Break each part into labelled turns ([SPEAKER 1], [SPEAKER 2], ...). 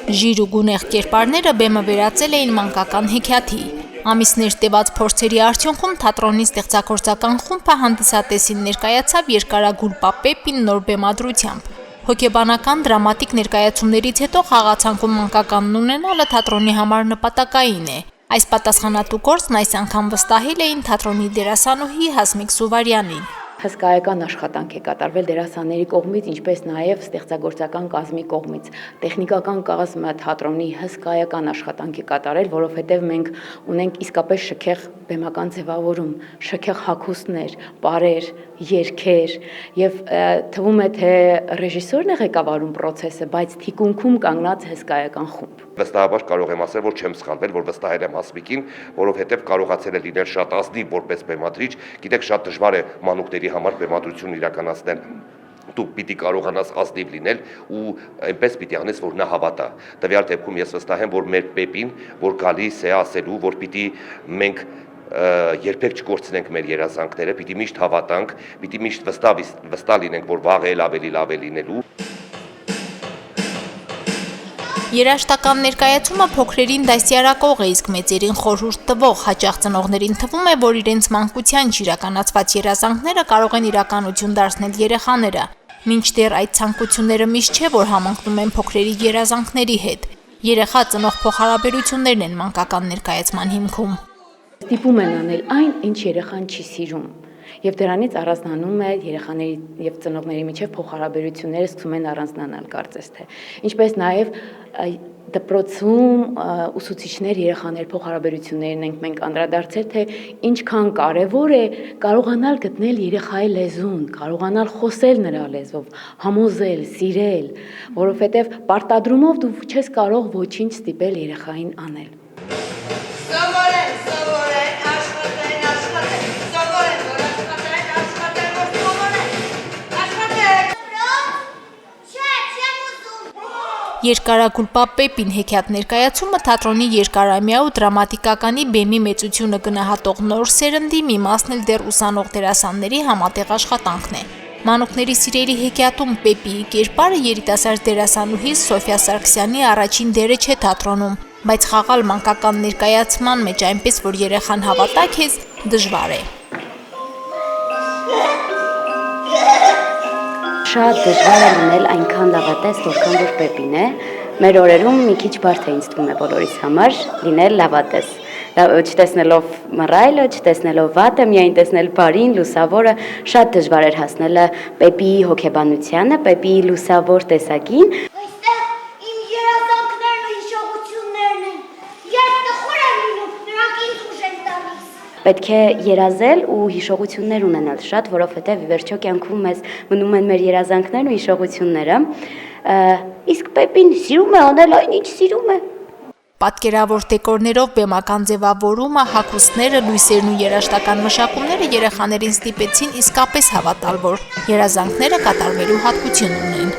[SPEAKER 1] Ժիր ու գունեղ կերպարները բեմը վերածել էին մանկական հեքիաթի։ Ամիսներ տևած փորձերի արդյունքում թատրոնի ստեղծագործական խումբը հանդիսատեսին ներկայացավ երկարագուլպա Պեպին նոր բեմադրությամբ։ Հոգեբանական դրամատիկ ներկայացումներից հետո խաղացանկում մանկականն ունենալը թատրոնի համար նպատակային է։ Այս պատասխանատու գործն այս անգամ վստահել էին թատրոնի դերասանուհի Հասմիկ Սուվարյանին։
[SPEAKER 2] Հսկայական աշխատանք է կատարվել դերասանների կողմից, ինչպես նաև ստեղծագործական կազմի կողմից։ Տեխնիկական կազմը թատրոնի հսկայական աշխատանք է կատարել, որովհետև մենք ունենք իսկապես շքեղ բեմական ձևավորում, շքեղ հագուստներ, պարեր, երգեր, եւ թվում է թե ռեժիսորն է ղեկավարում process-ը, բայց թիկունքում կանգնած հսկայական խումբ։
[SPEAKER 3] Վստահաբար կարող եմ ասել, որ չեմ սխալվել, որ վստահել եմ Հասմիկին, որովհետև կարողացել է լինել շատ ազնիվ որպես բեմադրիչ, գիտեք, շատ դժվար է մանուկների համար բեմադրություն իրականացնել։ Դու պիտի կարողանաս ազնիվ լինել ու այնպես պիտի անես, որ նա հավատա։ Տվյալ դեպքում ես վստահ եմ, որ մեր Պեպին, որ գալիս է ասելու, որ պիտի մենք երբեք չկորցնենք մեր երազանքները, պիտի միշտ հավատանք, պիտի միշտ վստահ լինենք, որ վաղը էլ ավելի լավ է լինելու։
[SPEAKER 1] Երաժշտական ներկայացումը փոքրերին դասյարակող է, իսկ մեծերին խորհուրդ տվող, հաճախ ծնողներին թվում է, որ իրենց մանկության իրականացված երազանքները կարող են իրականություն դարձնել երեխաները, մինչդեռ այդ ցանկությունները միշտ չէ, որ համընկնում են փոքրերի երազանքների հետ։ Երեխա ծնող փոխհարաբերություններն են մանկական ներկայացման հիմքում։
[SPEAKER 2] Ստիպում են անել այն, ինչ երեխան չի սիրում։ Եվ դրանից առանձնանում է երեխաների եւ ծնողների միջև փոխհարաբերությունները սկսում են առանձնանալ, կարծես թե։ Ինչպես նաեւ դպրոցում ուսուցիչներ երեխաներ փոխհարաբերություններն ենք մենք անդրադարձել, թե ինչքան կարևոր է կարողանալ գտնել երեխայի լեզուն, կարողանալ խոսել նրա լեզվով, համոզել, սիրել, որովհետեւ պարտադրումով դու չես կարող ոչինչ ստիպել երեխային անել։
[SPEAKER 1] Երկարագուլպա Պեպին հեքիաթ ներկայացումը թատրոնի երկարամյա ու դրամատիկականի բեմի մեծությունը գնահատող նոր սերնդի մի մասն էլ դեռ ուսանող դերասանների համատեղ աշխատանքն է։ Մանուկների սիրելի հեքիաթում Պեպիի կերպարը երիտասարդ դերասանուհի Սոֆիա Սարգսյանի առաջին դերը չէ թատրոնում, բայց խաղալ մանկական ներկայացման մեջ այնպես, որ երեխան հավատա քեզ, դժվար է։
[SPEAKER 4] Շատ դժվար է լինել այնքան լավատես, որքան որ Պեպին է։ Մեր օրերում մի քիչ բարդ է, ինձ թվում է բոլորիս համար լինել լավատես։ Չտեսնելով մռայլը, չտեսնելով վատը, միայն տեսնել բարին, լուսավորը, շատ դժվար էր հասնելը Պեպիի հոգեբանությանը, Պեպիի լուսավոր տեսակին։
[SPEAKER 5] Այստեղ իմ երազանքներն ու հիշողություններն են։ Երբ տխուր եմ լինում, նրանք ինձ ուժ են տալիս։
[SPEAKER 4] Պետք է երազել ու հիշողություններ ունենալ շատ, որովհետև ի վերջո կյանքում մեզ մնում են մեր երազանքներն ու հիշողությունները։ Իսկ Պեպին սիրում է անել այն, ինչ սիրում է։
[SPEAKER 1] Պատկերավոր դեկորներով բեմական ձևավորումը, հագուստները, լույսերն ու երաժշտական մշակումները երեխաներին ստիպեցին իսկապես հավատալ, որ երազանքները կատարվելու հատկություն ունեն։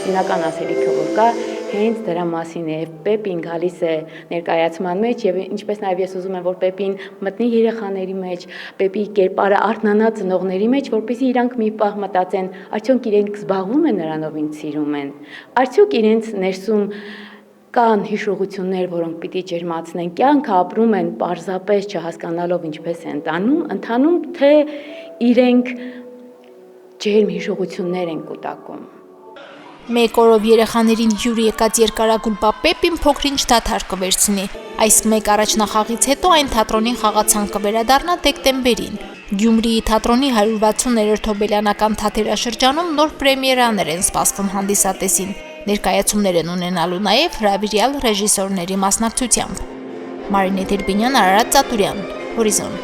[SPEAKER 2] Հիմնական ասելիքը որ կա, հենց դրա մասին է, Պեպին գալիս է ներկայացման մեջ եւ ինչպես նաեւ ես ուզում եմ, որ Պեպին մտնի երեխաների մեջ, Պեպիի կերպարը արթնանա ծնողների մեջ, որպեսզի իրանք մի պահ մտածեն, արդյոք իրենք զբաղվում են նրանով, ինչ սիրում են, արդյոք իրենց ներսում կան հիշողություններ, որոնք պիտի ջերմացնեն, կյանքը ապրում են պարզապես չհասկանալով ինչպես են ընթանում, թե իրենք ջերմ հիշողություններ են կուտակում։
[SPEAKER 1] Մեկ օրով երեխաներին հյուր եկած երկարագուլպա Պեպին փոքրինչ դադար կվերցնի։ Այս մեկ առաջնախաղից հետո այն թատրոնին խաղացանք կվերադառնա դեկտեմբերին։ Գյումրիի թատրոնի 160-րդ հոբելյանական թատերաշրջանում նոր պրեմիերաներ են սպասվում հանդիսատեսին։ Ներկայացումներ են ունենալու նաև հրավիրյալ ռեժիսորների մասնակցությամբ։ Մարինե Դերբինյան, Արարատ Ծատուրյան, Հորիզոն։